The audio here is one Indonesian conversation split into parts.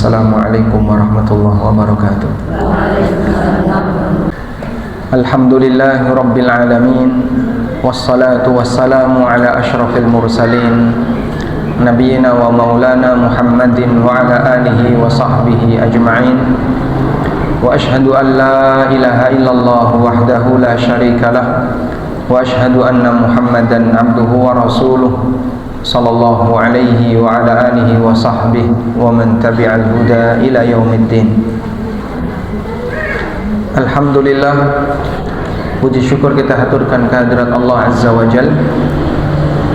Assalamualaikum warahmatullahi wabarakatuh. Alhamdulillahi rabbil alamin, wassalatu wassalamu ala ashrafil mursalin, nabiyina wa maulana Muhammadin wa ala alihi wa sahbihi ajma'in. Wa ashhadu an la ilaha illallah wahdahu la syarika lah, wa ashhadu anna Muhammadan abduhu wa rasuluh sallallahu alaihi wa ala alihi wa sahbihi wa man tabi'al huda ila yaumiddin. Alhamdulillah, puji syukur kita haturkan kehadirat Allah Azza wa Jal.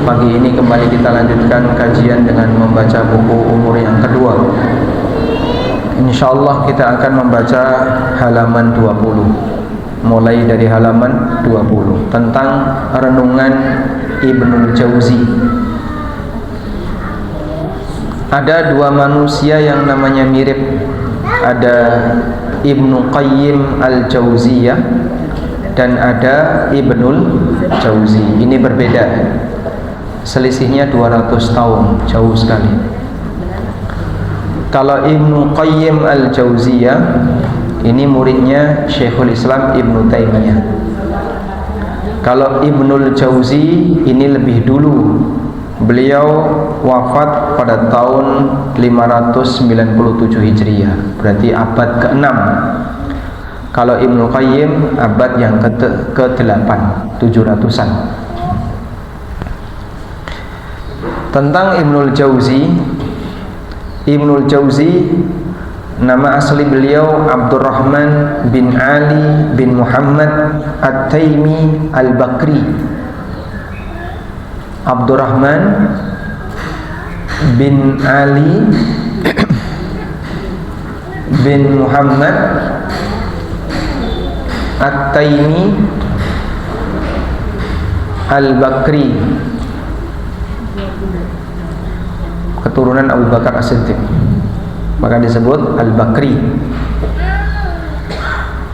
Pagi ini kembali kita lanjutkan kajian dengan membaca buku umur yang kedua. InsyaAllah kita akan membaca halaman 20, mulai dari halaman 20, tentang renungan Ibnul Jauzi. Ada dua manusia yang namanya mirip. Ada Ibnu Qayyim al-Jauziyah dan ada Ibnul Jauzi. Ini berbeda, selisihnya 200 tahun, jauh sekali. Kalau Ibnu Qayyim al-Jauziyah ini muridnya Syekhul Islam Ibnu Taimiyah. Kalau Ibnul Jauzi ini lebih dulu. Beliau wafat pada tahun 597 Hijriah, berarti abad ke-6. Kalau Ibnu Qayyim abad yang ke-8, 700-an. Tentang Ibnul Jauzi. Ibnul Jauzi, nama asli beliau Abdurrahman bin Ali bin Muhammad At-Taimi Al-Bakri. Abdurrahman bin Ali bin Muhammad At-Taimi Al-Bakri, keturunan Abu Bakar As-Siddiq, maka disebut Al-Bakri.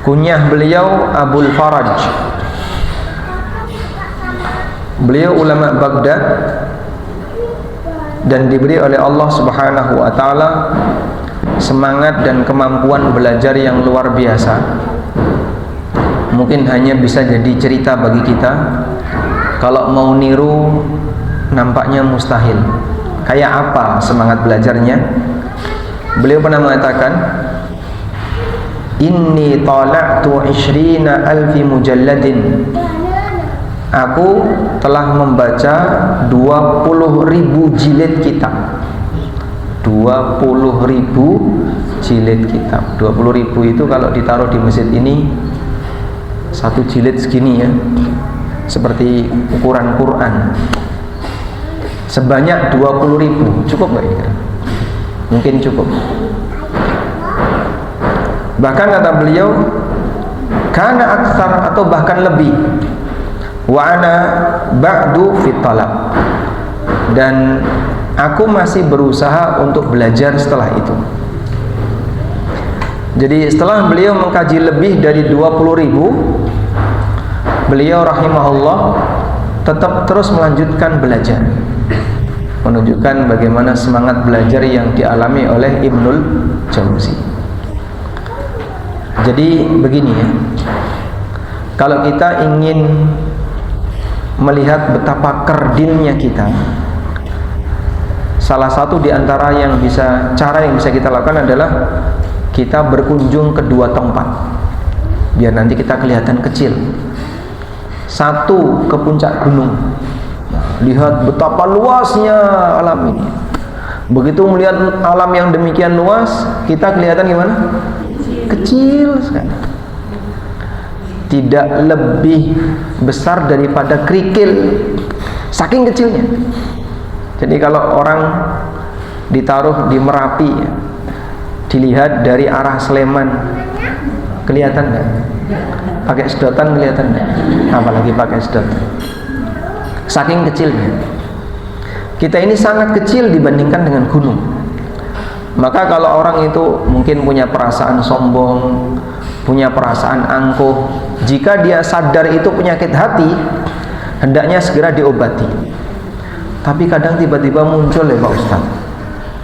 Kunyah beliau Abul Faraj. Beliau ulama Baghdad dan diberi oleh Allah Subhanahu wa taala semangat dan kemampuan belajar yang luar biasa. Mungkin hanya bisa jadi cerita bagi kita. Kalau mau niru nampaknya mustahil. Kayak apa semangat belajarnya? Beliau pernah mengatakan, "Inni tala'tu 20,000 mujalladin." Aku telah membaca 20.000 jilid kitab. 20.000 jilid kitab. 20.000 itu kalau ditaruh di masjid ini, satu jilid segini ya, seperti ukuran Quran. Sebanyak 20.000, cukup nggak kira? Mungkin cukup. Bahkan kata beliau, kana aktsar, atau bahkan lebih. Wa ana ba'du fit talab, dan aku masih berusaha untuk belajar setelah itu. Jadi setelah beliau mengkaji lebih dari 20.000, beliau rahimahullah tetap terus melanjutkan belajar, menunjukkan bagaimana semangat belajar yang dialami oleh Ibnul Jauzi. Jadi begini ya, kalau kita ingin melihat betapa kerdilnya kita, salah satu di antara cara yang bisa kita lakukan adalah kita berkunjung ke dua tempat, biar nanti kita kelihatan kecil. Satu, ke puncak gunung, lihat betapa luasnya alam ini. Begitu melihat alam yang demikian luas, kita kelihatan gimana? Kecil sekali. Tidak lebih besar daripada kerikil, saking kecilnya. Jadi kalau orang ditaruh di Merapi, dilihat dari arah Sleman, kelihatan nggak? Pakai sedotan kelihatan nggak? Apalagi pakai sedotan, saking kecilnya. Kita ini sangat kecil dibandingkan dengan gunung. Maka kalau orang itu mungkin punya perasaan sombong, punya perasaan angkuh, jika dia sadar itu penyakit hati, hendaknya segera diobati. Tapi kadang tiba-tiba muncul ya Pak Ustaz,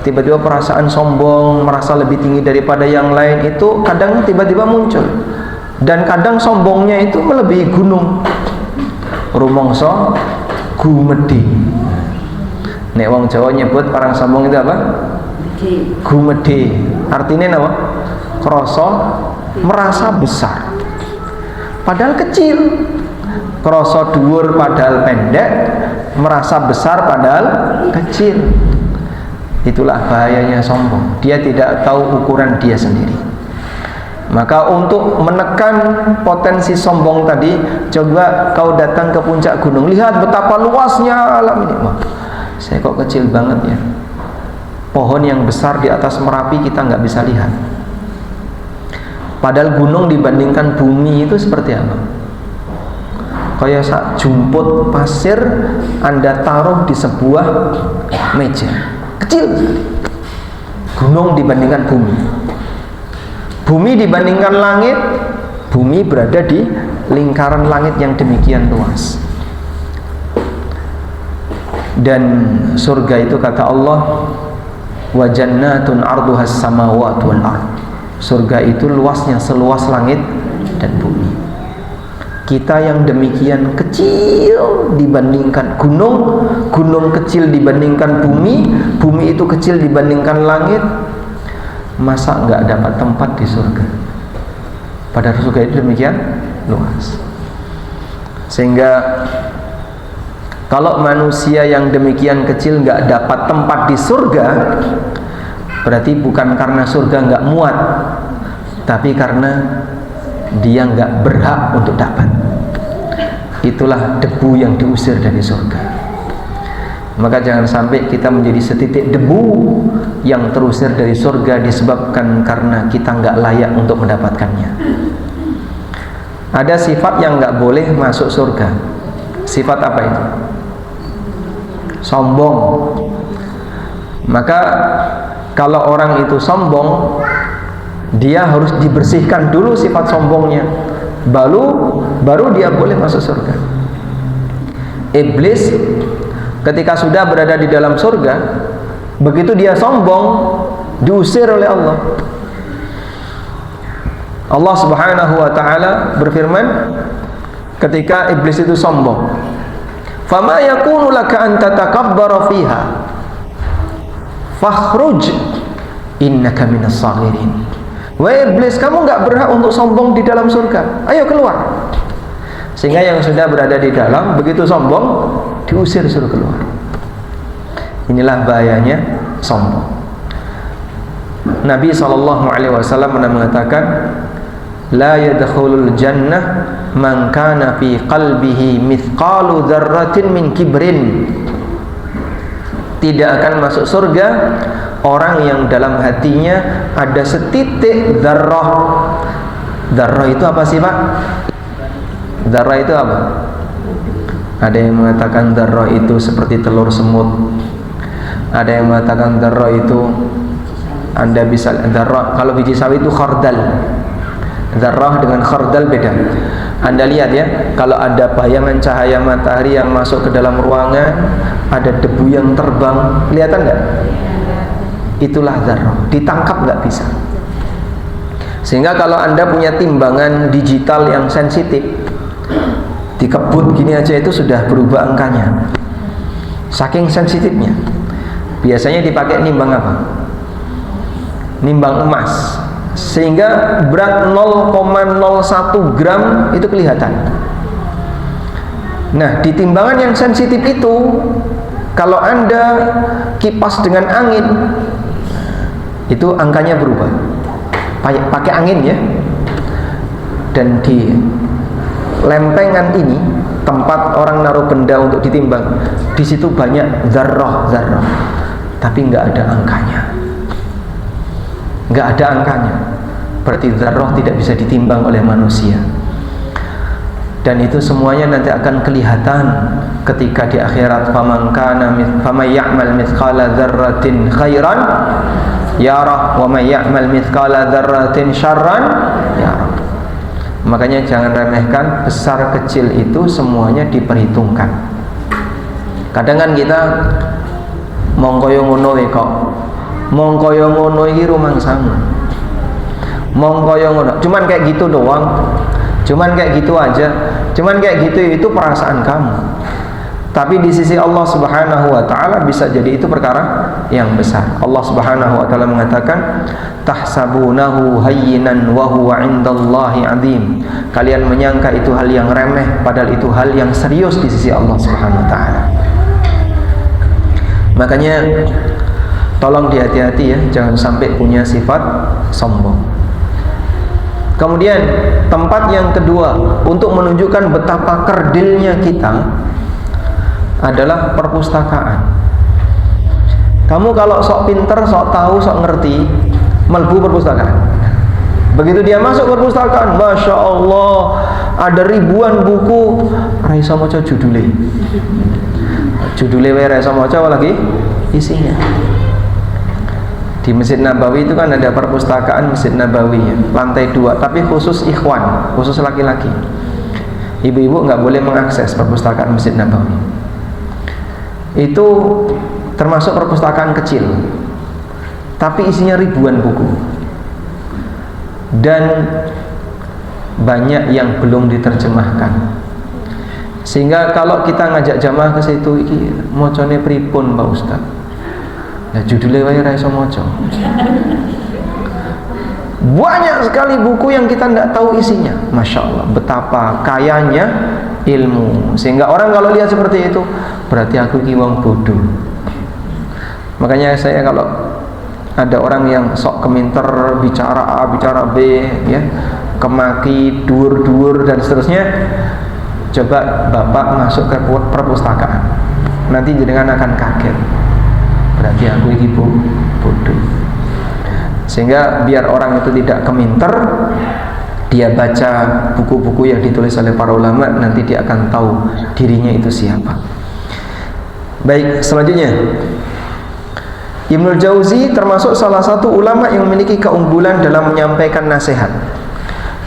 tiba-tiba perasaan sombong, merasa lebih tinggi daripada yang lain itu kadang tiba-tiba muncul. Dan kadang sombongnya itu melebihi gunung. Rumangsa gumedhe. Nek wong Jawa nyebut orang sombong itu apa? Gumedhe. Artinya apa? Krasa merasa besar padahal kecil, krasa dhuwur padahal pendek, merasa besar padahal kecil. Itulah bahayanya sombong. Dia tidak tahu ukuran dia sendiri. Maka untuk menekan potensi sombong tadi, coba kau datang ke puncak gunung, lihat betapa luasnya alam ini. Wah, saya kok kecil banget ya. Pohon yang besar di atas Merapi kita nggak bisa lihat. Padahal gunung dibandingkan bumi itu seperti apa? Kayak sak jumput pasir Anda taruh di sebuah meja. Kecil sekali. Gunung dibandingkan bumi. Bumi dibandingkan langit, bumi berada di lingkaran langit yang demikian luas. Dan surga itu kata Allah, wa jannatun arduhas samawati wal ard. Surga itu luasnya seluas langit dan bumi. Kita yang demikian kecil dibandingkan gunung, gunung kecil dibandingkan bumi, bumi itu kecil dibandingkan langit, masa nggak dapat tempat di surga? Padahal surga itu demikian luas. Sehingga kalau manusia yang demikian kecil nggak dapat tempat di surga, berarti bukan karena surga nggak muat, tapi karena dia nggak berhak untuk dapat. Itulah debu yang diusir dari surga. Maka jangan sampai kita menjadi setitik debu yang terusir dari surga disebabkan karena kita nggak layak untuk mendapatkannya. Ada sifat yang nggak boleh masuk surga. Sifat apa itu? Sombong. Maka kalau orang itu sombong, dia harus dibersihkan dulu sifat sombongnya, baru dia boleh masuk surga. Iblis ketika sudah berada di dalam surga, begitu dia sombong, diusir oleh Allah. Allah Subhanahu wa taala berfirman ketika iblis itu sombong, "Fama yakunu laka an tatakabbara fiha fakhruj innaka minas saghirin." Wahai iblis, kamu nggak berhak untuk sombong di dalam surga. Ayo keluar. Sehingga yang sudah berada di dalam begitu sombong diusir, suruh keluar. Inilah bahayanya sombong. Nabi SAW pernah mengatakan, la yadkhulul jannah man kana fi qalbihi mithqalu dzarratin min kibrin. Tidak akan masuk surga orang yang dalam hatinya ada setitik dzarrah. Dzarrah itu apa sih, Pak? Dzarrah itu apa? Ada yang mengatakan dzarrah itu seperti telur semut. Ada yang mengatakan dzarrah itu Anda bisa dzarrah, kalau biji sawi itu khardal. Dzarrah dengan khardal beda. Anda lihat ya, kalau ada bayangan cahaya matahari yang masuk ke dalam ruangan, ada debu yang terbang, kelihatan nggak? Itulah dzarrah, ditangkap nggak bisa. Sehingga kalau Anda punya timbangan digital yang sensitif, dikebut gini aja itu sudah berubah angkanya, saking sensitifnya. Biasanya dipakai nimbang apa? Nimbang emas, sehingga berat 0,01 gram itu kelihatan. Nah, di timbangan yang sensitif itu, kalau Anda kipas dengan angin, itu angkanya berubah. Pakai angin ya. Dan di lempengan ini, tempat orang naruh benda untuk ditimbang, di situ banyak zarrah-zarrah, tapi nggak ada angkanya. Nggak ada angkanya. Berarti zarrah tidak bisa ditimbang oleh manusia. Dan itu semuanya nanti akan kelihatan ketika di akhirat. Faman ya'mal mithqala dzarratin khairan yarah wa may ya'mal mithqala dzarratin syarran yarah. Makanya jangan remehkan, besar kecil itu semuanya diperhitungkan. Kadang kan kita mongkoyo ngono kok Mong kaya ngono iki rumangsamu. Mong kaya ngono. Cuman kayak gitu doang. Cuman kayak gitu aja. Cuman kayak gitu itu perasaan kamu. Tapi di sisi Allah Subhanahu wa taala bisa jadi itu perkara yang besar. Allah Subhanahu wa taala mengatakan, tahsabunahu hayyinan wa huwa 'indallahi 'azim. Kalian menyangka itu hal yang remeh, padahal itu hal yang serius di sisi Allah Subhanahu wa taala. Makanya tolong dihati-hati ya, jangan sampai punya sifat sombong. Kemudian tempat yang kedua untuk menunjukkan betapa kerdilnya kita adalah perpustakaan. Kamu kalau sok pinter, sok tahu, sok ngerti, melbu perpustakaan. Begitu dia masuk perpustakaan, Masya Allah, ada ribuan buku. Raisa maca judule. Judule wae raisa maca lagi isinya. Di Masjid Nabawi itu kan ada perpustakaan Masjid Nabawi ya, lantai 2, tapi khusus ikhwan, khusus laki-laki. Ibu-ibu nggak boleh mengakses perpustakaan Masjid Nabawi. Itu termasuk perpustakaan kecil, tapi isinya ribuan buku dan banyak yang belum diterjemahkan. Sehingga kalau kita ngajak jamaah ke situ, iki mocone pripun Pak Ustaz? Ya judulnya wae ra iso maca. Banyak sekali buku yang kita tidak tahu isinya. Masya Allah, betapa kayanya ilmu. Sehingga orang kalau lihat seperti itu, berarti aku ki wong bodoh. Makanya saya kalau ada orang yang sok keminter bicara A, bicara B, ya, kemaki, dur-dur dan seterusnya, coba Bapak masuk ke perpustakaan. Nanti jenengan akan kaget. Berarti aku ini bodoh. Sehingga biar orang itu tidak keminter, dia baca buku-buku yang ditulis oleh para ulama, nanti dia akan tahu dirinya itu siapa. Baik, selanjutnya Ibnul Jauzi termasuk salah satu ulama yang memiliki keunggulan dalam menyampaikan nasihat.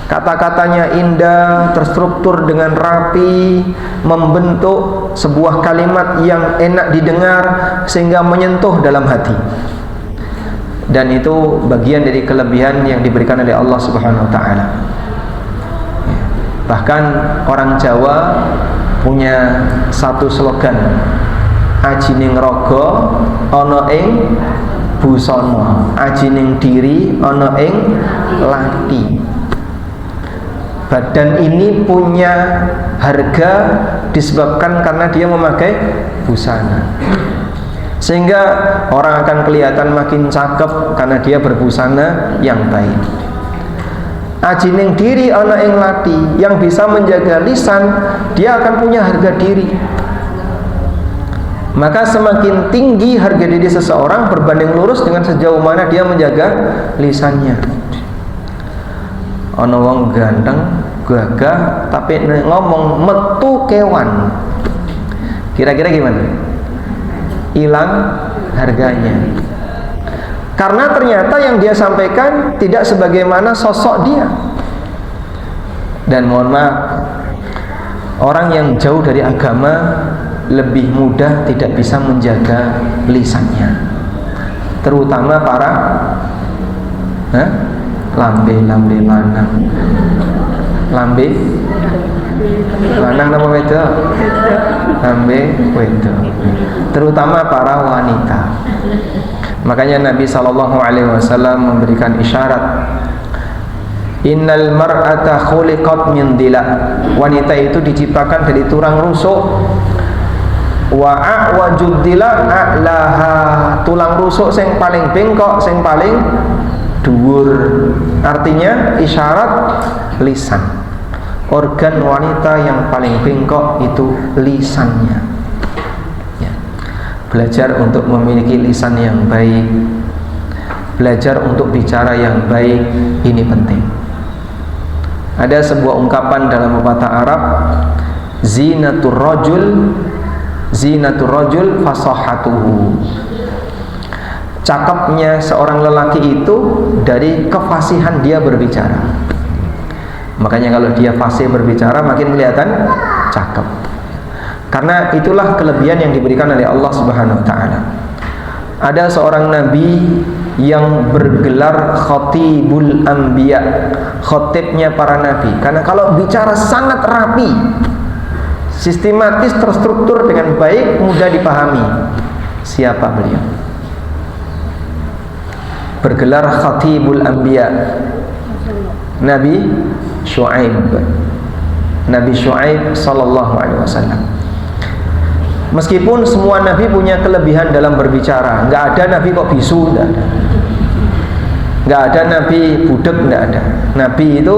Kata-katanya indah, terstruktur dengan rapi, membentuk sebuah kalimat yang enak didengar sehingga menyentuh dalam hati. Dan itu bagian dari kelebihan yang diberikan oleh Allah Subhanahu wa taala. Bahkan orang Jawa punya satu slogan, ajining raga ana ing busana, ajining diri ana ing lati. Badan ini punya harga disebabkan karena dia memakai busana. Sehingga orang akan kelihatan makin cakep karena dia berbusana yang baik. Ajining diri ana ing lati, yang bisa menjaga lisan, dia akan punya harga diri. Maka semakin tinggi harga diri seseorang berbanding lurus dengan sejauh mana dia menjaga lisannya. Ana wong ganteng, gagah, tapi ngomong metu kewan. Kira-kira gimana? Hilang harganya. Karena ternyata yang dia sampaikan tidak sebagaimana sosok dia. Dan mohon maaf, orang yang jauh dari agama lebih mudah tidak bisa menjaga lisannya, terutama para lambe lanang. Lambe lanang nama wedo? Lambe wedo. Terutama para wanita. Makanya Nabi SAW memberikan isyarat, innal mar'ata khuliqat min dila. Wanita itu diciptakan dari tulang rusuk. Wa a'wajud dila a'laha. Tulang rusuk sing paling bengkok, sing paling dhuwur. Artinya isyarat lisan. Organ wanita yang paling bengkok itu lisannya. Ya. Belajar untuk memiliki lisan yang baik, belajar untuk bicara yang baik, ini penting. Ada sebuah ungkapan dalam pepatah Arab, zinatur rajul fasahatuhu. Cakepnya seorang lelaki itu dari kefasihan dia berbicara. Makanya kalau dia fasih berbicara, makin kelihatan cakep. Karena itulah kelebihan yang diberikan oleh Allah Subhanahu wa taala. ada seorang nabi yang bergelar khatibul anbiya, khatibnya para nabi, karena kalau bicara sangat rapi, sistematis, terstruktur dengan baik, mudah dipahami. Siapa beliau? Bergelar khatibul anbiya, Nabi Syuaib. Nabi Syuaib sallallahu alaihi wasallam. Meskipun semua nabi punya kelebihan dalam berbicara, nggak ada nabi kok bisu, nggak ada. Nggak ada nabi budek, nggak ada. Nabi itu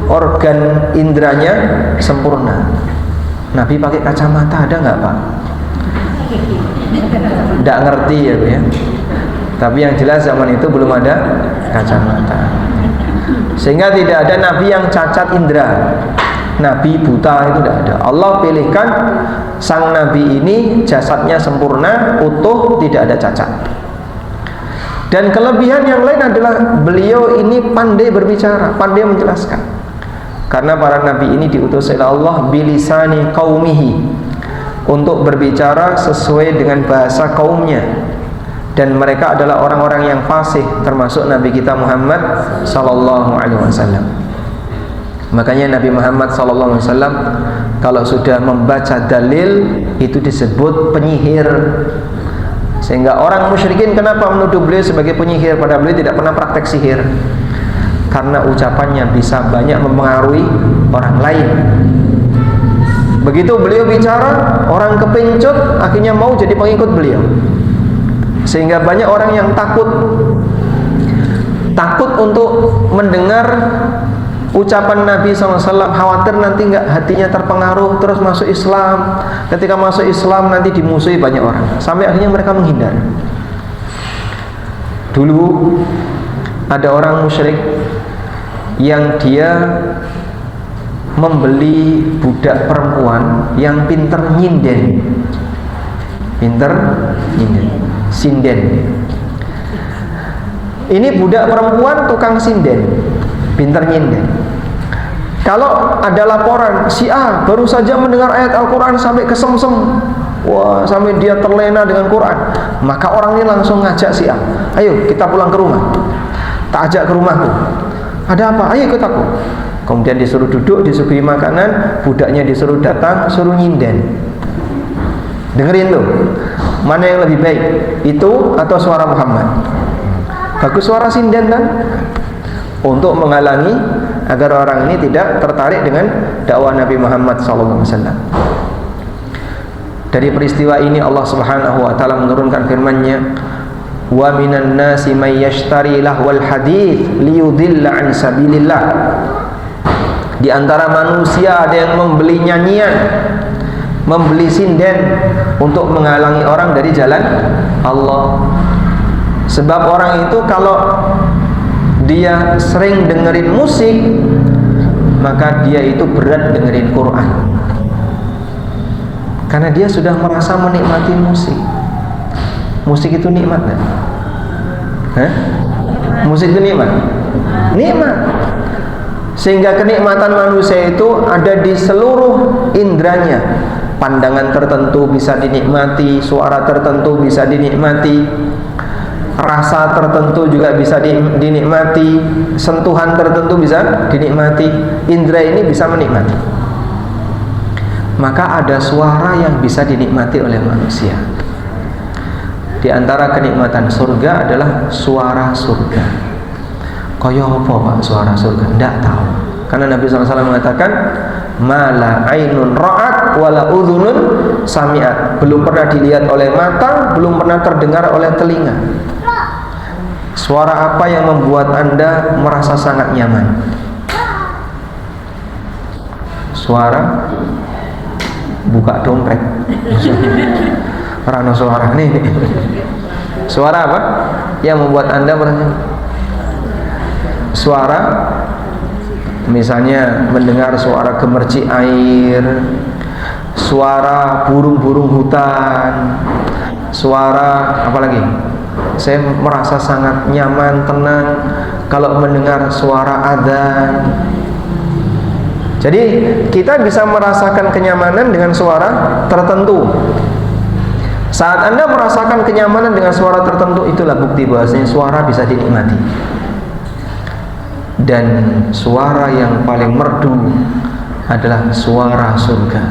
organ indranya sempurna. Nabi pakai kacamata, ada nggak Pak? Nggak ngerti ya. Tapi yang jelas zaman itu belum ada kacamata, sehingga tidak ada nabi yang cacat indera. Nabi buta itu tidak ada. Allah pilihkan sang nabi ini jasadnya sempurna, utuh, tidak ada cacat. Dan kelebihan yang lain adalah beliau ini pandai berbicara, pandai menjelaskan. Karena para nabi ini diutus oleh Allah bilisani qaumihi, untuk berbicara sesuai dengan bahasa kaumnya. Dan mereka adalah orang-orang yang fasih, termasuk Nabi kita Muhammad sallallahu alaihi wasallam. Makanya Nabi Muhammad sallallahu alaihi wasallam kalau sudah membaca dalil itu disebut penyihir. Sehingga orang musyrikin kenapa menuduh beliau sebagai penyihir, padahal beliau tidak pernah praktek sihir. Karena ucapannya bisa banyak mempengaruhi orang lain. Begitu beliau bicara, orang kepencut akhirnya mau jadi pengikut beliau. Sehingga banyak orang yang takut untuk mendengar ucapan Nabi SAW, khawatir nanti nggak hatinya terpengaruh terus masuk Islam. Ketika masuk Islam nanti dimusuhi banyak orang, sampai akhirnya mereka menghindar. Dulu ada orang musyrik yang dia membeli budak perempuan yang pinter nyinden, sinden. Ini budak perempuan tukang sinden, pinter nyinden. Kalau ada laporan si A baru saja mendengar ayat Al-Quran sampai kesemsem, wah, sampai dia terlena dengan Quran, maka orang ini langsung ngajak si A, ayo kita pulang ke rumah, tak ajak ke rumahku. Ada apa? Ayo ikut aku. Kemudian disuruh duduk, disuguhi makanan, budaknya disuruh datang, suruh nyinden. Dengerin tuh, mana yang lebih baik, itu atau suara Muhammad? Bagus suara sinden kan? Untuk menghalangi agar orang ini tidak tertarik dengan dakwah Nabi Muhammad SAW. Dari peristiwa ini Allah Subhanahu wa taala menurunkan firman-Nya, wa minan nasi may yashtari lahwal hadits liyudilla an sabilillah. Di antara manusia ada yang membeli nyanyian, membeli sinden untuk menghalangi orang dari jalan Allah. Sebab orang itu kalau dia sering dengerin musik, maka dia itu berat dengerin Quran, karena dia sudah merasa menikmati musik. Musik itu nikmat kan? Musik itu nikmat? Nikmat. Sehingga kenikmatan manusia itu ada di seluruh indranya. Pandangan tertentu bisa dinikmati, suara tertentu bisa dinikmati, rasa tertentu juga bisa dinikmati, sentuhan tertentu bisa dinikmati. Indra ini bisa menikmati. Maka ada suara yang bisa dinikmati oleh manusia. Di antara kenikmatan surga adalah suara surga. Kaya apa Pak suara surga? Tidak tahu. Karena Nabi SAW mengatakan, mala ainun ra'at wala udhunun sami'at. Belum pernah dilihat oleh mata, belum pernah terdengar oleh telinga. Suara apa yang membuat Anda merasa sangat nyaman? Suara buka dompet. Rano suara nih. Suara apa yang membuat Anda merasa? Suara misalnya mendengar suara gemercik air, suara burung-burung hutan, suara apa lagi? Saya merasa sangat nyaman, tenang kalau mendengar suara adzan. Jadi kita bisa merasakan kenyamanan dengan suara tertentu. Saat Anda merasakan kenyamanan dengan suara tertentu, itulah bukti bahwasanya suara bisa dinikmati. Dan suara yang paling merdu adalah suara surga.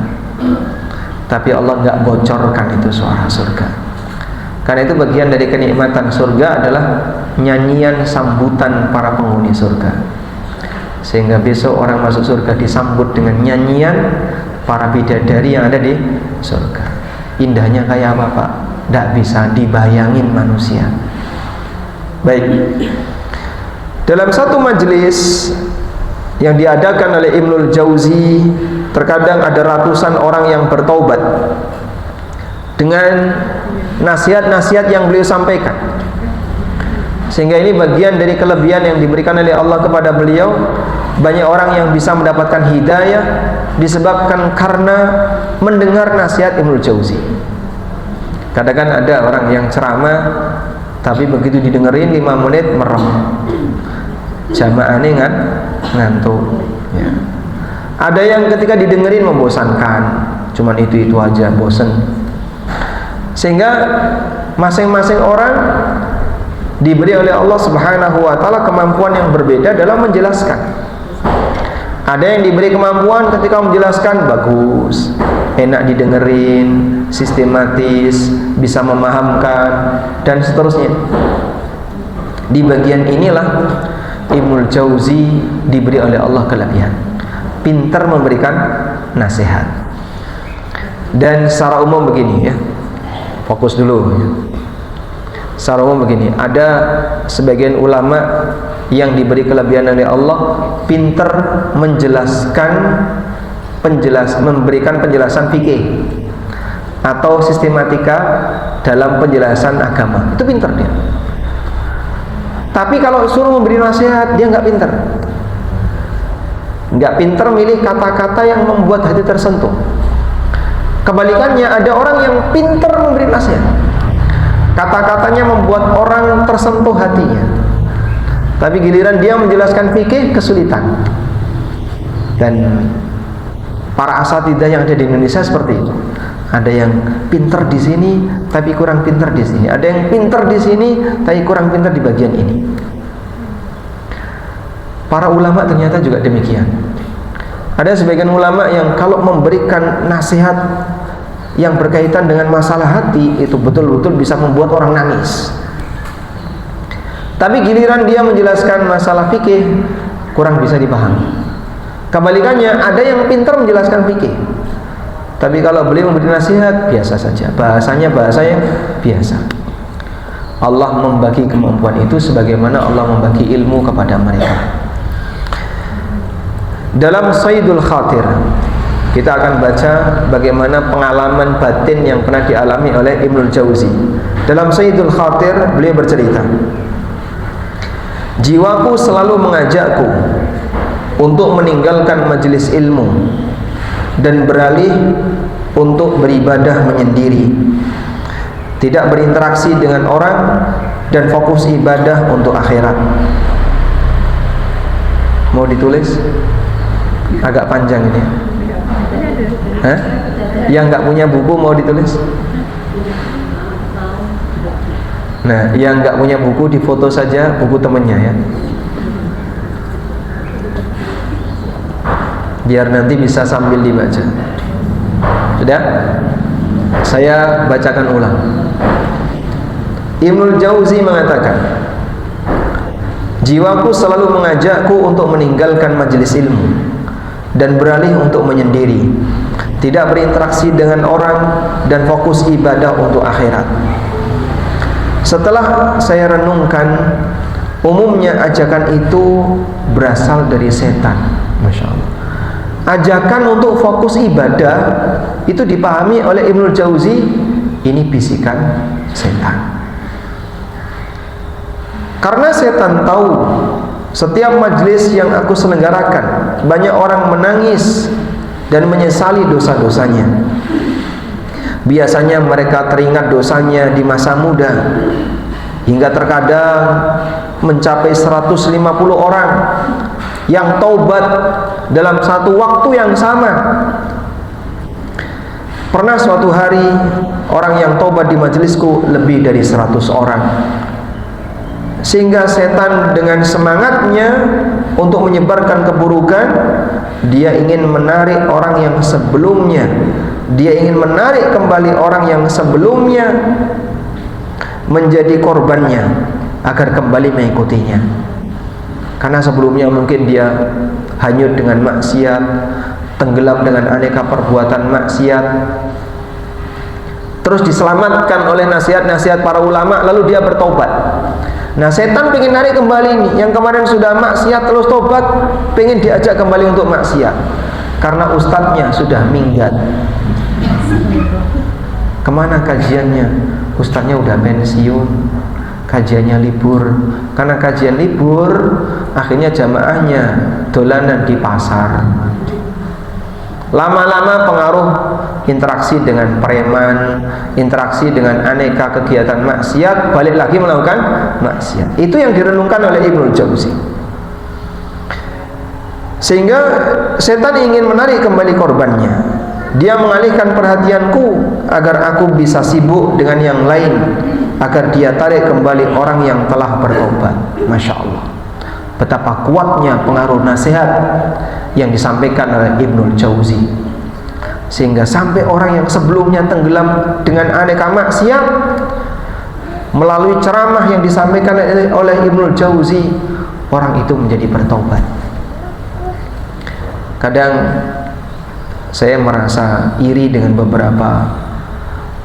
Tapi Allah nggak bocorkan itu suara surga. Karena itu bagian dari kenikmatan surga adalah nyanyian sambutan para penghuni surga. Sehingga besok orang masuk surga disambut dengan nyanyian para bidadari yang ada di surga. Indahnya kayak apa Pak? Tidak bisa dibayangin manusia. Baik. Dalam satu majelis yang diadakan oleh Ibnul Jauzi, terkadang ada ratusan orang yang bertaubat dengan nasihat-nasihat yang beliau sampaikan. Sehingga ini bagian dari kelebihan yang diberikan oleh Allah kepada beliau. Banyak orang yang bisa mendapatkan hidayah disebabkan karena mendengar nasihat Ibnul Jauzi. Kadang ada orang yang ceramah, tapi begitu didengerin 5 menit merem, jamaahnya ngantuk ya. Ada yang ketika didengerin membosankan, cuman itu aja, bosen. Sehingga masing-masing orang diberi oleh Allah Subhanahu wa taala kemampuan yang berbeda dalam menjelaskan. Ada yang diberi kemampuan ketika menjelaskan bagus, enak didengerin, sistematis, bisa memahamkan, dan seterusnya. Di bagian inilah Ibnul Jauzi diberi oleh Allah kelebihan, pintar memberikan nasihat. Dan secara umum begini ya, fokus dulu ya. Secara umum begini, ada sebagian ulama yang diberi kelebihan oleh Allah, pintar menjelaskan memberikan penjelasan fikih atau sistematika dalam penjelasan agama. Itu pintar dia. Tapi kalau suruh memberi nasihat, dia nggak pintar. Nggak pintar milih kata-kata yang membuat hati tersentuh. Kebalikannya, ada orang yang pintar memberi nasihat, kata-katanya membuat orang tersentuh hatinya, tapi giliran dia menjelaskan fikih kesulitan. Dan para asatidzah yang ada di Indonesia seperti itu. Ada yang pintar di sini tapi kurang pintar di sini. Ada yang pintar di sini tapi kurang pintar di bagian ini. Para ulama ternyata juga demikian. Ada sebagian ulama yang kalau memberikan nasihat yang berkaitan dengan masalah hati, itu betul-betul bisa membuat orang nangis. Tapi giliran dia menjelaskan masalah fikih, kurang bisa dipahami. Kebalikannya, ada yang pintar menjelaskan fikih, tapi kalau beliau memberi nasihat, biasa saja, bahasanya bahasa yang biasa. Allah membagi kemampuan itu sebagaimana Allah membagi ilmu kepada mereka. Dalam Saidul Khatir, kita akan baca bagaimana pengalaman batin yang pernah dialami oleh Ibnul Jauzi. Dalam Saidul Khatir, beliau bercerita, jiwaku selalu mengajakku untuk meninggalkan majelis ilmu dan beralih untuk beribadah menyendiri, tidak berinteraksi dengan orang, dan fokus ibadah untuk akhirat. Mau ditulis? Agak panjang ini. Hah? Yang nggak punya buku mau ditulis? Nah, yang nggak punya buku difoto saja buku temennya ya, biar nanti bisa sambil dibaca. Sudah? Saya bacakan ulang. Ibnul Jauzi mengatakan, jiwaku selalu mengajakku untuk meninggalkan majelis ilmu dan beralih untuk menyendiri, tidak berinteraksi dengan orang, dan fokus ibadah untuk akhirat. Setelah saya renungkan, umumnya ajakan itu berasal dari setan. Masya Allah. Ajakan untuk fokus ibadah itu dipahami oleh Ibnul Jauzi, ini bisikan setan. Karena setan tahu setiap majelis yang aku selenggarakan banyak orang menangis dan menyesali dosa-dosanya. Biasanya mereka teringat dosanya di masa muda, hingga terkadang mencapai 150 orang yang taubat dalam satu waktu yang sama. Pernah suatu hari orang yang tobat di majelisku lebih dari 100 orang. Sehingga setan dengan semangatnya untuk menyebarkan keburukan, dia ingin menarik orang yang sebelumnya, dia ingin menarik kembali orang yang sebelumnya menjadi korbannya agar kembali mengikutinya. Karena sebelumnya mungkin dia hanyut dengan maksiat, tenggelam dengan aneka perbuatan maksiat, terus diselamatkan oleh nasihat-nasihat para ulama, lalu dia bertobat. Nah, setan pengen narik kembali nih, yang kemarin sudah maksiat terus tobat, pengen diajak kembali untuk maksiat, karena ustadznya sudah minggat. Kemana kajiannya? Ustadznya udah pensiun, kajiannya libur. Karena kajian libur, akhirnya jamaahnya dolanan di pasar. Lama-lama pengaruh interaksi dengan preman, interaksi dengan aneka kegiatan maksiat, balik lagi melakukan maksiat. Itu yang direnungkan oleh Ibnul Jauzi. Sehingga setan ingin menarik kembali korbannya. Dia mengalihkan perhatianku agar aku bisa sibuk dengan yang lain, agar dia tarik kembali orang yang telah bertobat. Masya Allah, betapa kuatnya pengaruh nasihat yang disampaikan oleh Ibnul Jauzi, sehingga sampai orang yang sebelumnya tenggelam dengan aneka maksiat, melalui ceramah yang disampaikan oleh Ibnul Jauzi, orang itu menjadi bertobat. Kadang saya merasa iri dengan beberapa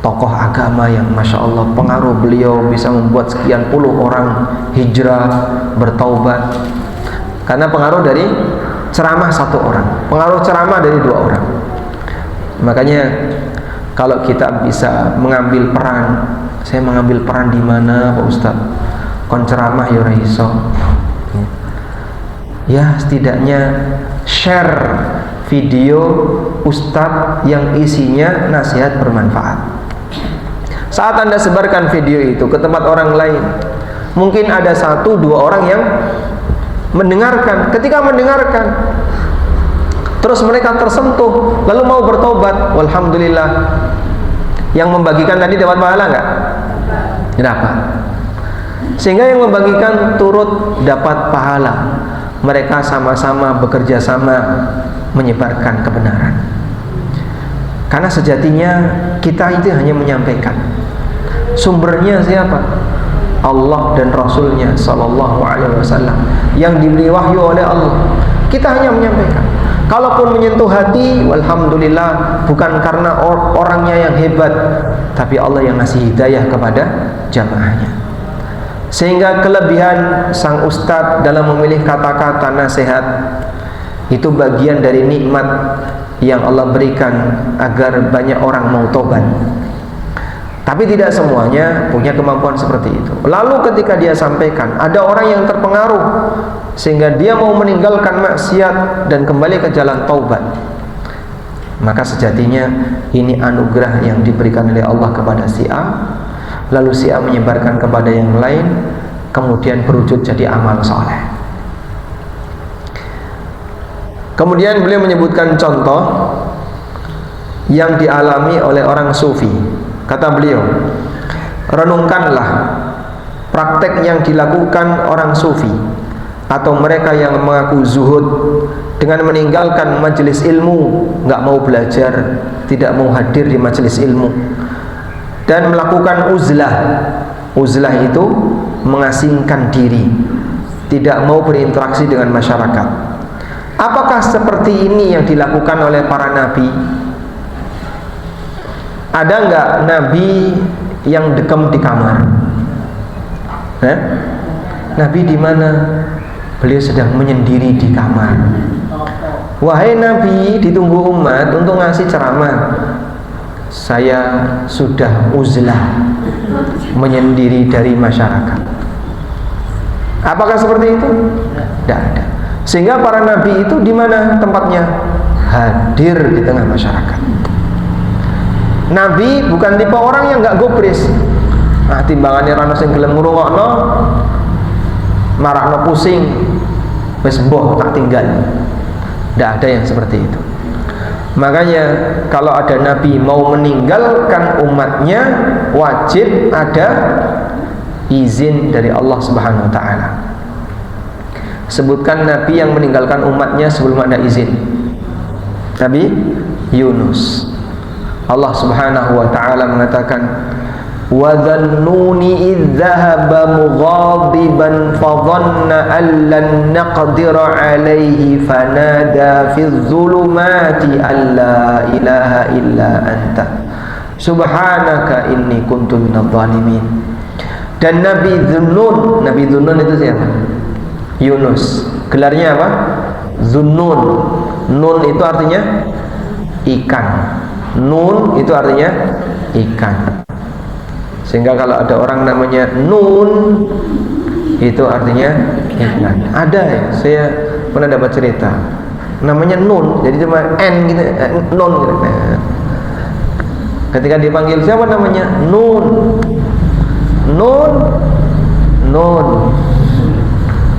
tokoh agama yang Masya Allah pengaruh beliau bisa membuat sekian puluh orang hijrah, bertaubat, karena pengaruh dari ceramah satu orang, pengaruh ceramah dari 2 orang. Makanya kalau kita bisa mengambil peran, saya mengambil peran di mana Pak Ustaz? Kon ceramah ya ora iso. Ya setidaknya share video Ustadz yang isinya nasihat bermanfaat. Saat Anda sebarkan video itu ke tempat orang lain, mungkin ada 1-2 orang yang mendengarkan. Ketika mendengarkan, terus mereka tersentuh, lalu mau bertobat, walhamdulillah. Yang membagikan tadi dapat pahala nggak? Dapat. Sehingga yang membagikan turut dapat pahala. Mereka sama-sama bekerja sama menyebarkan kebenaran. Karena sejatinya kita itu hanya menyampaikan. Sumbernya siapa? Allah dan Rasulnya Sallallahu Alaihi Wasallam yang diberi wahyu oleh Allah. Kita hanya menyampaikan. Kalaupun menyentuh hati, alhamdulillah, bukan karena orangnya yang hebat, tapi Allah yang ngasih hidayah kepada jamaahnya. Sehingga kelebihan sang ustadz dalam memilih kata-kata nasihat itu bagian dari nikmat yang Allah berikan agar banyak orang mau tobat. Tapi tidak semuanya punya kemampuan seperti itu. Lalu ketika dia sampaikan, ada orang yang terpengaruh sehingga dia mau meninggalkan maksiat dan kembali ke jalan taubat, maka sejatinya ini anugerah yang diberikan oleh Allah kepada si A. Lalu si A menyebarkan kepada yang lain, kemudian berwujud jadi amal soleh. Kemudian beliau menyebutkan contoh yang dialami oleh orang sufi. Kata beliau, renungkanlah praktek yang dilakukan orang sufi atau mereka yang mengaku zuhud dengan meninggalkan majelis ilmu, nggak mau belajar, tidak mau hadir di majelis ilmu, dan melakukan uzlah. Uzlah itu mengasingkan diri, tidak mau berinteraksi dengan masyarakat. Apakah seperti ini yang dilakukan oleh para nabi? Ada enggak nabi yang dekem di kamar? Nabi di mana? Beliau sedang menyendiri di kamar. Wahai nabi, ditunggu umat untuk ngasih ceramah. Saya sudah uzlah, menyendiri dari masyarakat. Apakah seperti itu? Tidak ada. Sehingga para nabi itu di mana tempatnya? Hadir di tengah masyarakat. Nabi bukan tipe orang yang nggak gubris. Timbangannya rano sing gelem ngrungokno, marahno pusing, wis mbah tak tinggal. Tidak ada yang seperti itu. Makanya kalau ada nabi mau meninggalkan umatnya, wajib ada izin dari Allah Subhanahu wa taala. Sebutkan nabi yang meninggalkan umatnya sebelum ada izin. Nabi Yunus. Allah Subhanahu wa taala mengatakan, wa dhannuni idh dhahaba mughadiban fa dhanna an lan naqdira alayhi fanada fi dhulumati alla ilaha illa anta subhanaka inni kuntu minadh dhalimin. Dan Nabi Dhunnun itu siapa? Yunus. Gelarnya apa? Dhunnun. Nun itu artinya ikan. Nun itu artinya ikan. Sehingga kalau ada orang namanya Nun, itu artinya ikan. Ada ya, saya pernah dapat cerita. Namanya Nun, jadi cuma N gitu, Nun gitu. Nah, ketika dipanggil siapa namanya? Nun. Nun. Nun.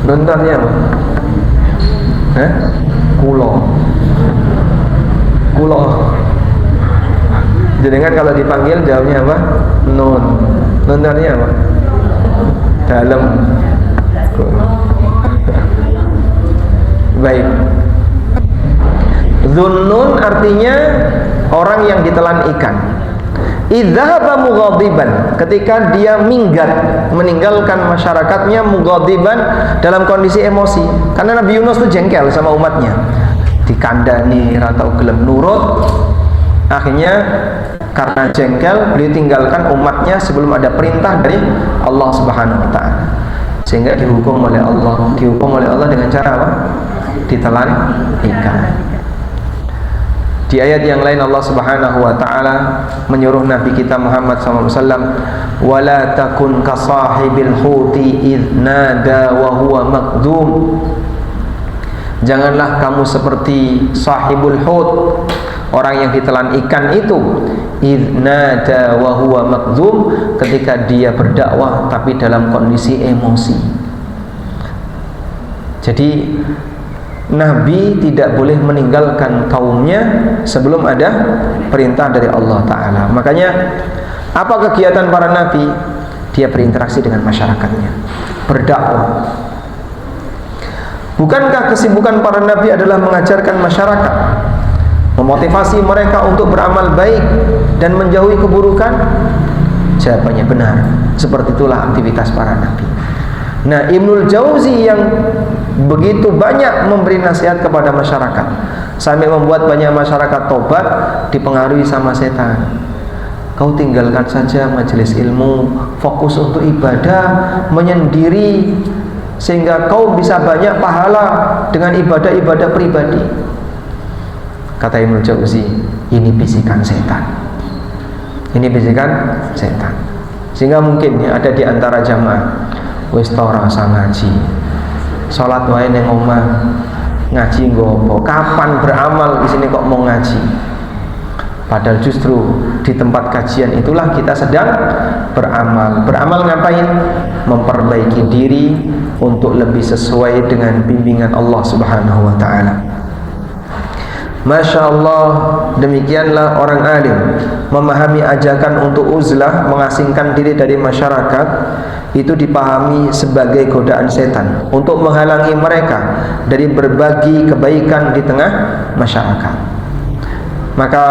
Nun itu artinya apa? Hah? Kulo. Kulo. Jadi kan kalau dipanggil jawabnya apa? Nun. Nun artinya apa? Dalam. Baik. Dhunnun artinya orang yang ditelan ikan. Idzahaba mughadiban, ketika dia minggat, meninggalkan masyarakatnya, mughadiban, dalam kondisi emosi. Karena Nabi Yunus itu jengkel sama umatnya, dikandani atau gelem nurut. Akhirnya karena jengkel, beliau tinggalkan umatnya sebelum ada perintah dari Allah Subhanahu wa taala. Sehingga dihukum oleh Allah. Dihukum oleh Allah dengan cara apa? Ditelan ikan. Di ayat yang lain Allah Subhanahu wa taala menyuruh Nabi kita Muhammad SAW, wala takun ka sahibil huti idh nada wa huwa maqdum. Janganlah kamu seperti sahibul hut, orang yang ditelan ikan itu, idh nada wa huwa maqdum, ketika dia berdakwah tapi dalam kondisi emosi. Jadi Nabi tidak boleh meninggalkan kaumnya sebelum ada perintah dari Allah Ta'ala. Makanya apa kegiatan para nabi? Dia berinteraksi dengan masyarakatnya, berdakwah. Bukankah kesibukan para nabi adalah mengajarkan masyarakat, memotivasi mereka untuk beramal baik dan menjauhi keburukan? Jawabannya benar. Seperti itulah aktivitas para nabi. Nah, Ibnul Jauzi yang begitu banyak memberi nasihat kepada masyarakat sampai membuat banyak masyarakat tobat, dipengaruhi sama setan. Kau tinggalkan saja majelis ilmu, fokus untuk ibadah, menyendiri, sehingga kau bisa banyak pahala dengan ibadah-ibadah pribadi. Kata Ibnul Jauzi, ini bisikan setan. Ini bisikan setan. Sehingga mungkin ya, ada di antara jamaah wis ta ora usah ngaji, salat wae ning omah, ngaji nggo apa? Kapan beramal di sini kok mau ngaji? Padahal justru di tempat kajian itulah kita sedang beramal. Beramal ngapain? Memperbaiki diri untuk lebih sesuai dengan bimbingan Allah Subhanahu wa taala. Masya Allah, demikianlah orang alim memahami ajakan untuk uzlah, mengasingkan diri dari masyarakat, itu dipahami sebagai godaan setan untuk menghalangi mereka dari berbagi kebaikan di tengah masyarakat. Maka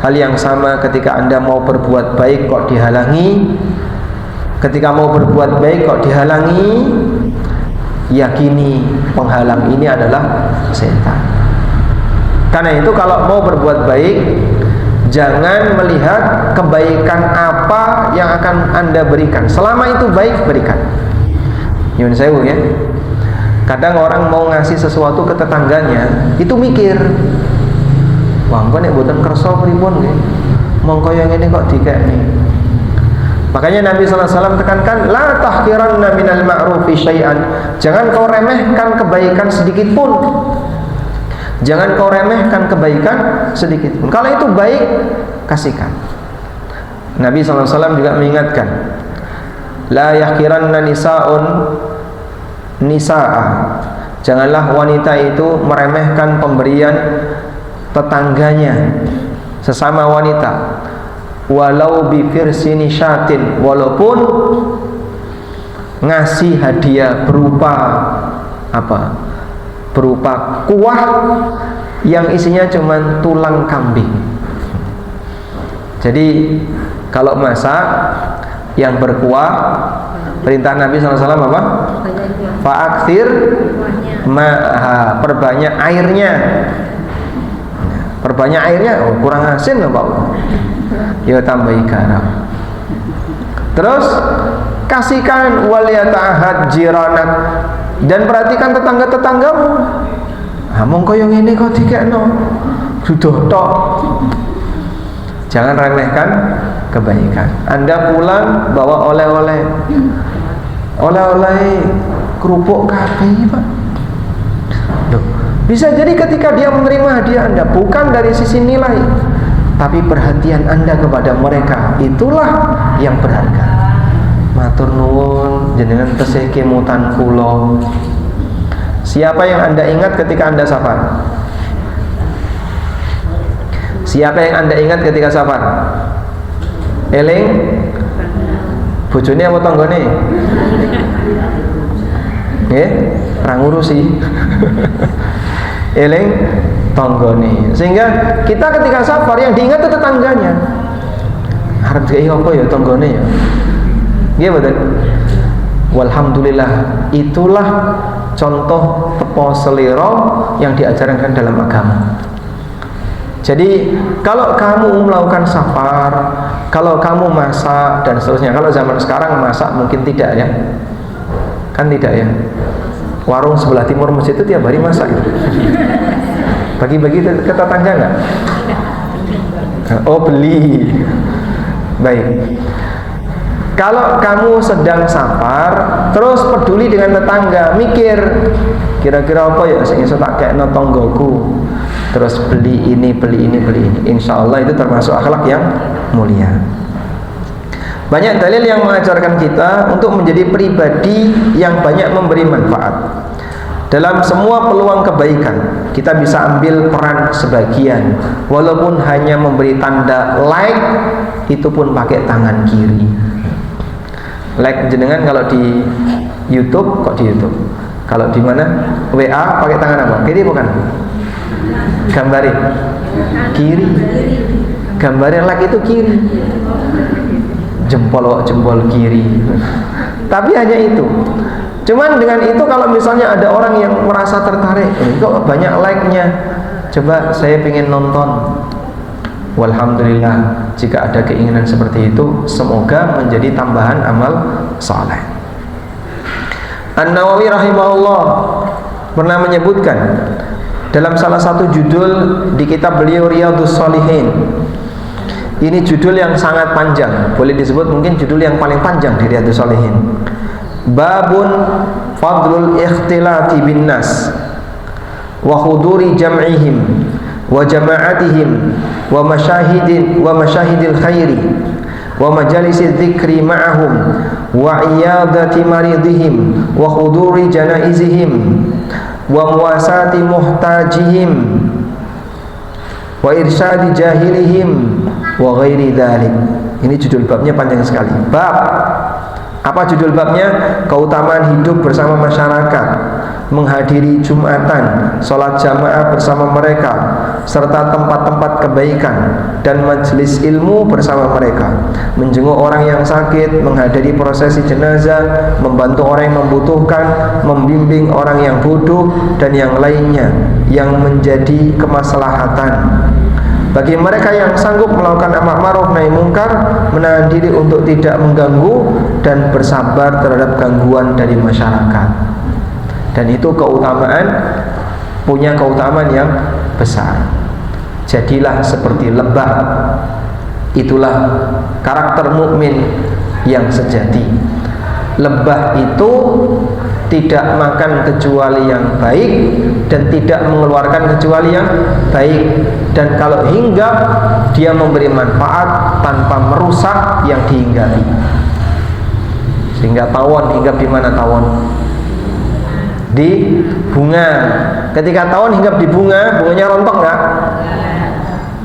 hal yang sama ketika Anda mau berbuat baik kok dihalangi, ketika mau berbuat baik kok dihalangi, yakini penghalang ini adalah setan. Karena itu kalau mau berbuat baik, jangan melihat kebaikan apa yang akan Anda berikan. Selama itu baik, berikan. Nyun sewu ya. Kadang orang mau ngasih sesuatu ke tetangganya, itu mikir, wah engko nek mboten kersa pripun nggih. Mongko yang ini kok dikekne. Makanya Nabi SAW tekankan, la tahqiranna minal ma'rufi syai'an. Jangan kau remehkan kebaikan sedikit pun. Jangan kau remehkan kebaikan sedikit pun. Kalau itu baik, kasihkan. Nabi SAW juga mengingatkan, la yahkiranna nisa'un nisa'a. Janganlah wanita itu meremehkan pemberian tetangganya sesama wanita, walau bi firsini syatin, walaupun ngasih hadiah berupa apa? Berupa kuah yang isinya cuma tulang kambing. Jadi kalau masak yang berkuah, perintah Nabi SAW apa? Fa'akthir ma'ha, perbanyak airnya. Perbanyak airnya, oh kurang asin loh Pak. Ya tambahi garam. Terus kasihkan waliyata'ahad jiranak, dan perhatikan tetangga-tetanggamu. Mong koyo ngene kok dikekno. Duduh tok. Jangan remehkan kebaikan. Anda pulang bawa oleh-oleh. Oleh-oleh kerupuk kabeh, Pak. Loh, bisa jadi ketika dia menerima hadiah Anda bukan dari sisi nilai, tapi perhatian Anda kepada mereka, itulah yang berharga. Matur nuwun jenengan tesih kemutan kula. Siapa yang Anda ingat ketika Anda safar? Siapa yang Anda ingat ketika safar? Eling bojone apa tanggane? Nggih, ra ngurusi. Eling tanggane. Sehingga kita ketika safar yang diingat itu tetangganya. Arep gawe apa ya tanggane ya? Nggih betul. Walhamdulillah, itulah contoh tepo selera yang diajarkan dalam agama. Jadi kalau kamu melakukan safar, kalau kamu masak dan seterusnya, kalau zaman sekarang masak mungkin tidak ya, kan tidak ya. Warung sebelah timur masjid itu tiap hari masak. Bagi-bagi ke tetangga nggak? Oh beli. Baik. Kalau kamu sedang safar, terus peduli dengan tetangga, mikir kira-kira apa ya sing iso tak kekno tanggoku, terus beli ini, beli ini, beli ini. Insya Allah itu termasuk akhlak yang mulia. Banyak dalil yang mengajarkan kita untuk menjadi pribadi yang banyak memberi manfaat. Dalam semua peluang kebaikan, kita bisa ambil peran sebagian, walaupun hanya memberi tanda like, itu pun pakai tangan kiri. Like jenengan kalau di YouTube, kok di YouTube? Kalau di mana? WA pakai tangan apa? Kiri bukan? Gambarin kiri. Gambarin like itu kiri. Jempol kiri. Tapi hanya itu. Cuman dengan itu kalau misalnya ada orang yang merasa tertarik, kok banyak like-nya, coba saya pengen nonton. Walhamdulillah, jika ada keinginan seperti itu, semoga menjadi tambahan amal saleh. An-Nawawi rahimahullah pernah menyebutkan dalam salah satu judul di kitab beliau Riyadhus Shalihin. Ini judul yang sangat panjang, boleh disebut mungkin judul yang paling panjang di Riyadhus Shalihin. Babun fadlul ikhtilati bin nas wa huduri jam'ihim wa jama'atihim wa masyahidil khairi wa majalisil dzikri ma'ahum wa iyadati maridihim wa huduri janaizihim wa muwasati muhtajihim wa irsyadi jahilihim wa ghairi dzalik. Ini judul babnya panjang sekali. Bab, apa judul babnya? Keutamaan hidup bersama masyarakat, menghadiri Jumatan, sholat jamaah bersama mereka, serta tempat-tempat kebaikan dan majelis ilmu bersama mereka, menjenguk orang yang sakit, menghadiri prosesi jenazah, membantu orang yang membutuhkan, membimbing orang yang bodoh, dan yang lainnya yang menjadi kemaslahatan. Bagi mereka yang sanggup melakukan amar ma'ruf nahi mungkar, menahan diri untuk tidak mengganggu dan bersabar terhadap gangguan dari masyarakat. Dan itu punya keutamaan yang besar. Jadilah seperti lebah. Itulah karakter mukmin yang sejati. Lebah itu tidak makan kecuali yang baik dan tidak mengeluarkan kecuali yang baik, dan kalau hinggap dia memberi manfaat tanpa merusak yang dihinggapi. Sehingga tawon hinggap di mana tawon? Di bunga. Ketika tawon hinggap di bunga, bunganya rontok nggak?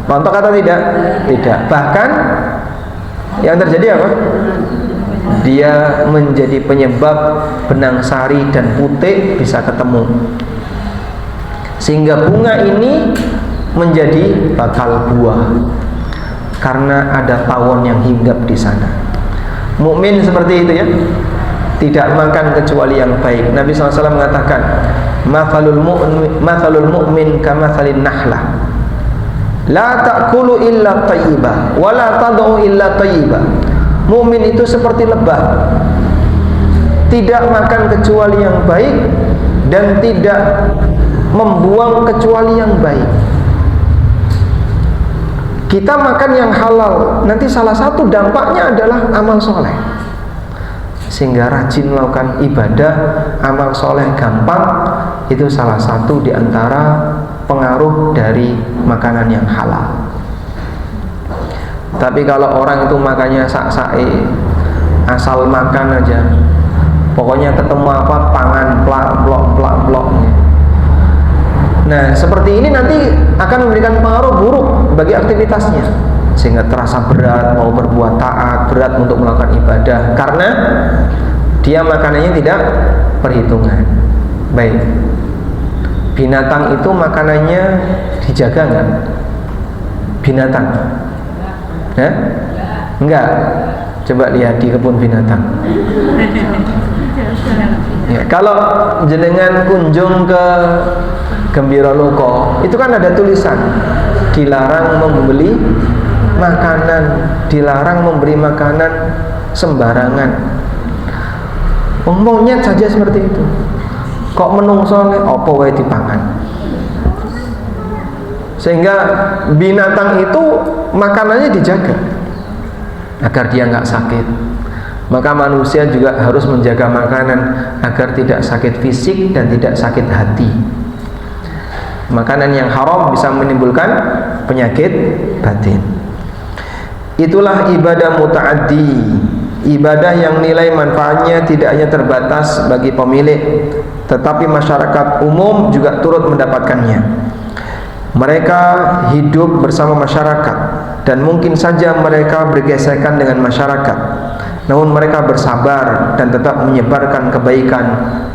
Rontok atau tidak? Tidak. Bahkan yang terjadi apa? Dia menjadi penyebab benang sari dan putik bisa ketemu, sehingga bunga ini menjadi bakal buah karena ada tawon yang hinggap di sana. Mukmin seperti itu ya, tidak makan kecuali yang baik. Nabi SAW mengatakan, mathalul mu'min kamathalin nahlah, la ta'kulu illa tayyibah, wa la tad'u illa tayyibah. Mukmin itu seperti lebah, tidak makan kecuali yang baik dan tidak membuang kecuali yang baik. Kita makan yang halal, nanti salah satu dampaknya adalah amal soleh, sehingga rajin melakukan ibadah, amal soleh gampang. Itu salah satu di antara pengaruh dari makanan yang halal. Tapi kalau orang itu makannya sak-sae, asal makan aja, pokoknya ketemu apa pangan plak-plok. Nah, seperti ini nanti akan memberikan pengaruh buruk bagi aktivitasnya, sehingga terasa berat mau berbuat taat, berat untuk melakukan ibadah, karena dia makanannya tidak perhitungan. Baik, binatang itu makanannya dijaga nggak? Binatang? Ya? Enggak. Coba lihat di kebun binatang. Ya, kalau jenengan kunjung ke Gembira Loko, itu kan ada tulisan dilarang membeli makanan, dilarang memberi makanan sembarangan. Monyet saja seperti itu. Kok menungso apa wae dipangan. Sehingga binatang itu makanannya dijaga agar dia nggak sakit. Maka manusia juga harus menjaga makanan agar tidak sakit fisik dan tidak sakit hati. Makanan yang haram bisa menimbulkan penyakit batin. Itulah ibadah muta'addi, ibadah yang nilai manfaatnya tidak hanya terbatas bagi pemilik, tetapi masyarakat umum juga turut mendapatkannya. Mereka hidup bersama masyarakat dan mungkin saja mereka bergesekan dengan masyarakat, namun mereka bersabar dan tetap menyebarkan kebaikan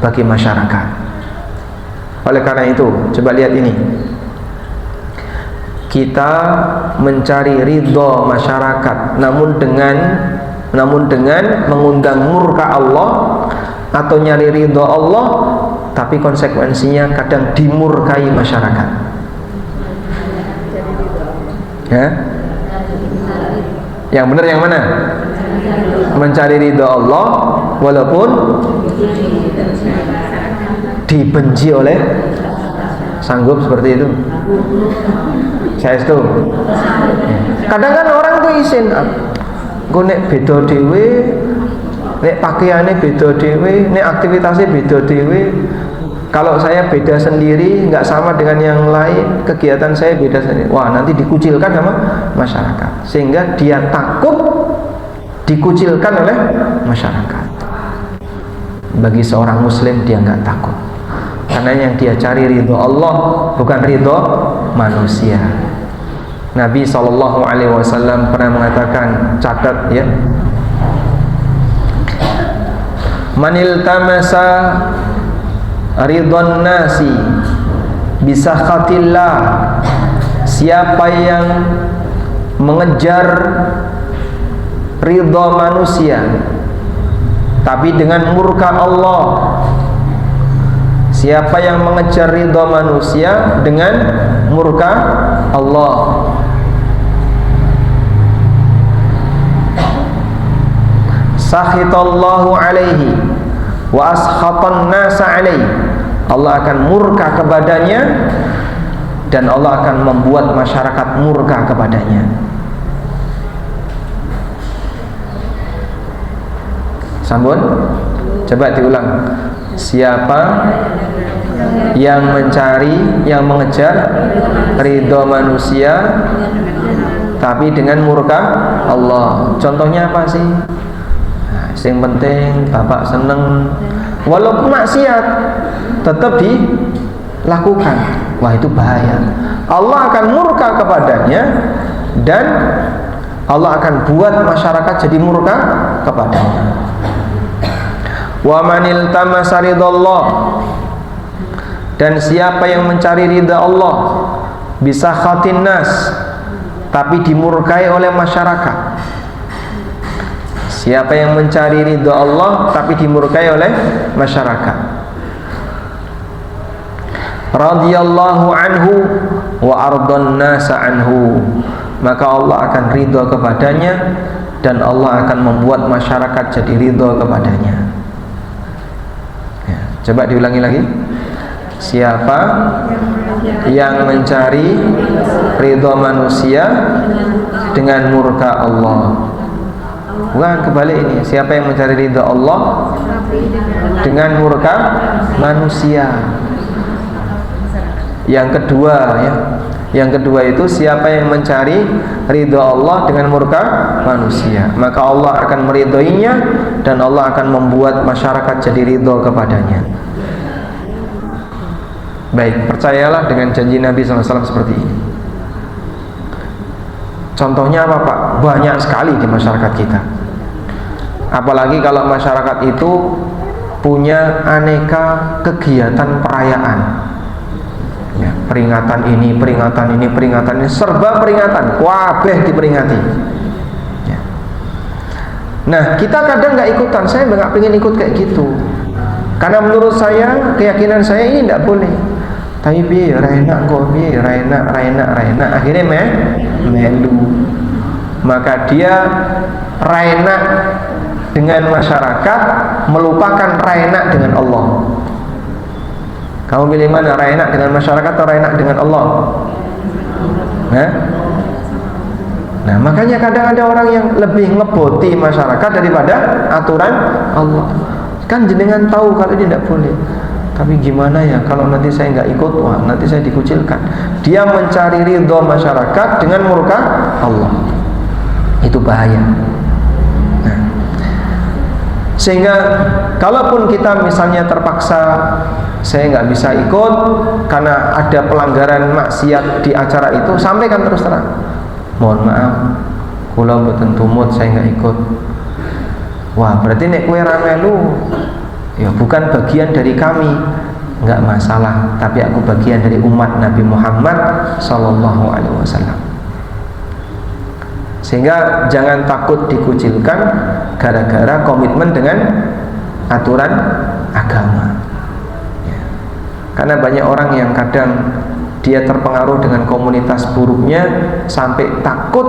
bagi masyarakat. Oleh karena itu, coba lihat ini, kita mencari ridho masyarakat, namun dengan mengundang murka Allah, atau nyari ridho Allah tapi konsekuensinya kadang dimurkai masyarakat. Ya? Yang benar yang mana? Mencari ridho Allah walaupun dibenci oleh, sanggup seperti itu? Saya itu. Kadang kan orang tuh isin, gue nek beda dewe, nek pakaiannya beda dewe, nek aktivitasnya beda dewe. Kalau saya beda sendiri, nggak sama dengan yang lain, kegiatan saya beda sendiri, wah nanti dikucilkan sama masyarakat, sehingga dia takut dikucilkan oleh masyarakat. Bagi seorang muslim dia nggak takut, karena yang dia cari ridho Allah, bukan ridho manusia. Nabi SAW pernah mengatakan, catat ya, manil tamasa ridhon nasi bisakhatillah, siapa yang mengejar ridho manusia tapi dengan murka Allah, siapa yang mengejar ridho manusia dengan murka Allah, sakhitallahu alaihi wa askhatan nasa alaihi, Allah akan murka kepadanya dan Allah akan membuat masyarakat murka kepadanya. Sambun, coba diulang. Siapa yang mencari, yang mengejar ridho manusia tapi dengan murka Allah, contohnya apa sih? Nah, yang penting bapak seneng, walaupun maksiat tetap dilakukan. Wah, itu bahaya. Allah akan murka kepadanya dan Allah akan buat masyarakat jadi murka kepadanya. Wa manil tamasa ridallah, dan siapa yang mencari ridha Allah bisa khatin nas, tapi dimurkai oleh masyarakat. Siapa yang mencari ridha Allah tapi dimurkai oleh masyarakat. Radhiyallahu anhu wa ardan nasa anhu, maka Allah akan ridha kepadanya dan Allah akan membuat masyarakat jadi ridha kepadanya. Ya, coba diulangi lagi. Siapa yang mencari ridha manusia dengan murka Allah. Bukan, kebalik ini. Siapa yang mencari ridha Allah dengan murka manusia. Yang kedua ya. Yang kedua itu siapa yang mencari ridha Allah dengan murka manusia, maka Allah akan meridhoinya dan Allah akan membuat masyarakat jadi ridha kepadanya. Baik, percayalah dengan janji Nabi SAW seperti ini. Contohnya apa Pak? Banyak sekali di masyarakat kita. Apalagi kalau masyarakat itu punya aneka kegiatan perayaan. Ya, peringatan ini, serba peringatan, wabeh diperingati. Ya. Nah, kita kadang nggak ikutan. Saya nggak pengen ikut kayak gitu, karena menurut saya, keyakinan saya ini tidak boleh. Tapi biar enak kok, biar enak, akhirnya melu. Maka dia enak dengan masyarakat, melupakan enak dengan Allah. Kamu pilih mana, enak dengan masyarakat atau enak dengan Allah? Nah, makanya kadang ada orang yang lebih ngeboti masyarakat daripada aturan Allah. Kan jenengan tahu kalau ini tidak boleh. Tapi gimana ya kalau nanti saya nggak ikut, wah nanti saya dikucilkan. Dia mencari ridho masyarakat dengan murka Allah. Itu bahaya. Nah, sehingga kalaupun kita misalnya terpaksa, saya nggak bisa ikut karena ada pelanggaran maksiat di acara itu, sampaikan terus terang. Mohon maaf, kula mboten tumut, saya nggak ikut. Wah, berarti nek kowe ra melu, ya bukan bagian dari kami, nggak masalah. Tapi aku bagian dari umat Nabi Muhammad Sallallahu Alaihi Wasallam. Sehingga jangan takut dikucilkan gara-gara komitmen dengan aturan agama. Karena banyak orang yang kadang dia terpengaruh dengan komunitas buruknya sampai takut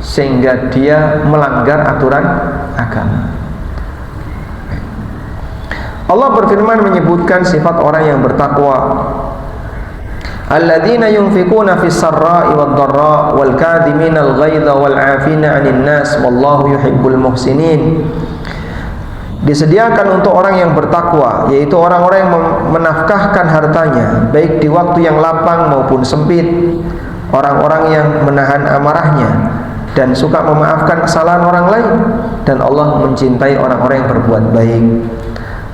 sehingga dia melanggar aturan agama. Allah berfirman menyebutkan sifat orang yang bertakwa. Alladzina yunfikuna fis sarra'i wad dharra wal kadhiminal ghaidha wal 'afina 'anil nas wallahu yuhibbul muhsinin. Disediakan untuk orang yang bertakwa, yaitu orang-orang yang menafkahkan hartanya baik di waktu yang lapang maupun sempit, orang-orang yang menahan amarahnya dan suka memaafkan kesalahan orang lain, dan Allah mencintai orang-orang yang berbuat baik.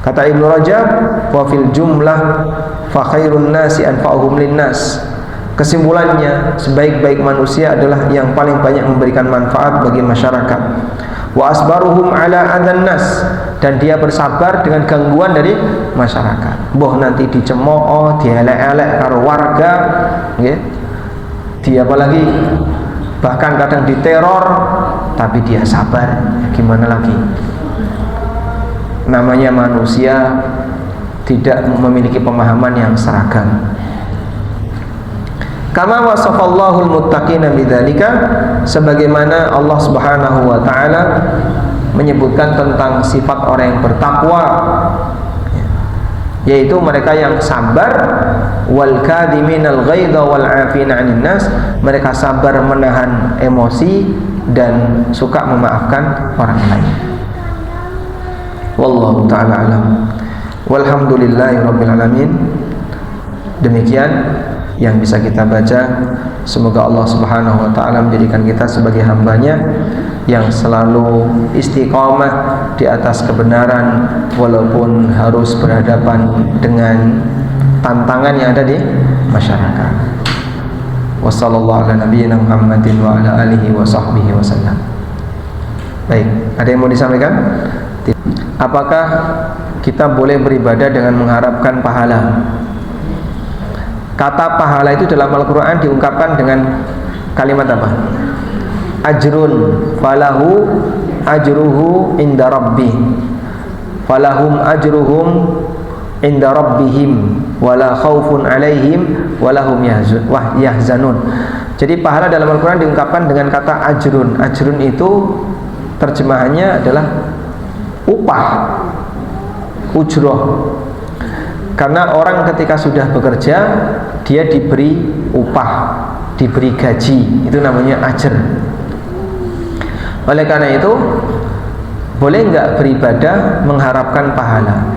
Kata Ibnu Rajab, wa fil jumlah fa khairun nasi anfa'uhum linnas. Kesimpulannya, sebaik-baik manusia adalah yang paling banyak memberikan manfaat bagi masyarakat. Wa asbaruhum ala adzan nas, dan dia bersabar dengan gangguan dari masyarakat. Mbah nanti dicemooh, dielek-elek karo warga, nggih. Dia apalagi bahkan kadang diteror, tapi dia sabar. Gimana lagi? Namanya manusia tidak memiliki pemahaman yang seragam. Kama wasafallahu al-muttaqina bidzalika, sebagaimana Allah Subhanahu wa taala menyebutkan tentang sifat orang yang bertakwa, yaitu mereka yang sabar, wal kadhiminal ghaidha wal 'afina 'anil nas, mereka sabar menahan emosi dan suka memaafkan orang lain. Wallahu taala alam. Walhamdulillahirabbil alamin. Demikian yang bisa kita baca. Semoga Allah Subhanahu wa ta'ala menjadikan kita sebagai hambanya yang selalu istiqamah di atas kebenaran walaupun harus berhadapan dengan tantangan yang ada di masyarakat. Wassallallahu ala nabiyyina Muhammadin wa ala alihi wa sahbihi wasallam. Baik, ada yang mau disampaikan? Apakah kita boleh beribadah dengan mengharapkan pahala? Kata pahala itu dalam Al-Quran diungkapkan dengan kalimat apa? Ajrun falahu ajruhu inda rabbih falahum ajruhum inda rabbihim wala khaufun alaihim walahum yahzanun. Jadi pahala dalam Al-Quran diungkapkan dengan kata ajrun. Ajrun itu terjemahannya adalah upah, ujroh. Karena orang ketika sudah bekerja, dia diberi upah, diberi gaji, itu namanya ajr. Oleh karena itu, boleh nggak beribadah mengharapkan pahala?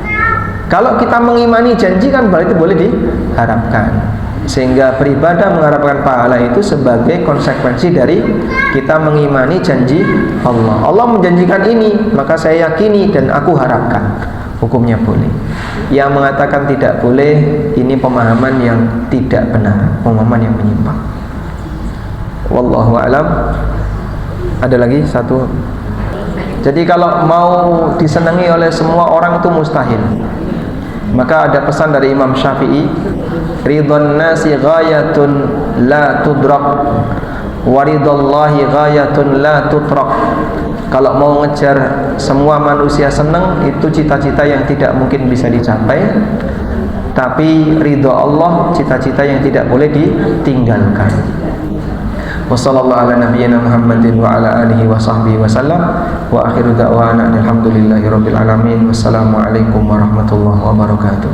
Kalau kita mengimani janji kan berarti boleh diharapkan. Sehingga beribadah mengharapkan pahala itu sebagai konsekuensi dari kita mengimani janji Allah. Allah menjanjikan ini, maka saya yakini dan aku harapkan. Hukumnya boleh. Yang mengatakan tidak boleh, ini pemahaman yang tidak benar, pemahaman yang menyimpang. Wallahu a'lam. Ada lagi satu. Jadi kalau mau disenangi oleh semua orang itu mustahil. Maka ada pesan dari Imam Syafi'i, ridhon nasi ghayatun la tudrak wa ridallahi ghayatun la tutrak. Kalau mau ngejar semua manusia senang, itu cita-cita yang tidak mungkin bisa dicapai. Tapi ridho Allah, cita-cita yang tidak boleh ditinggalkan. Wassallallahu ala nabiyyina Muhammadin wa ala alihi wa sahbihi wasallam. Wa akhiru da'wana alhamdulillahi rabbil alamin. Wassalamualaikum warahmatullahi wabarakatuh.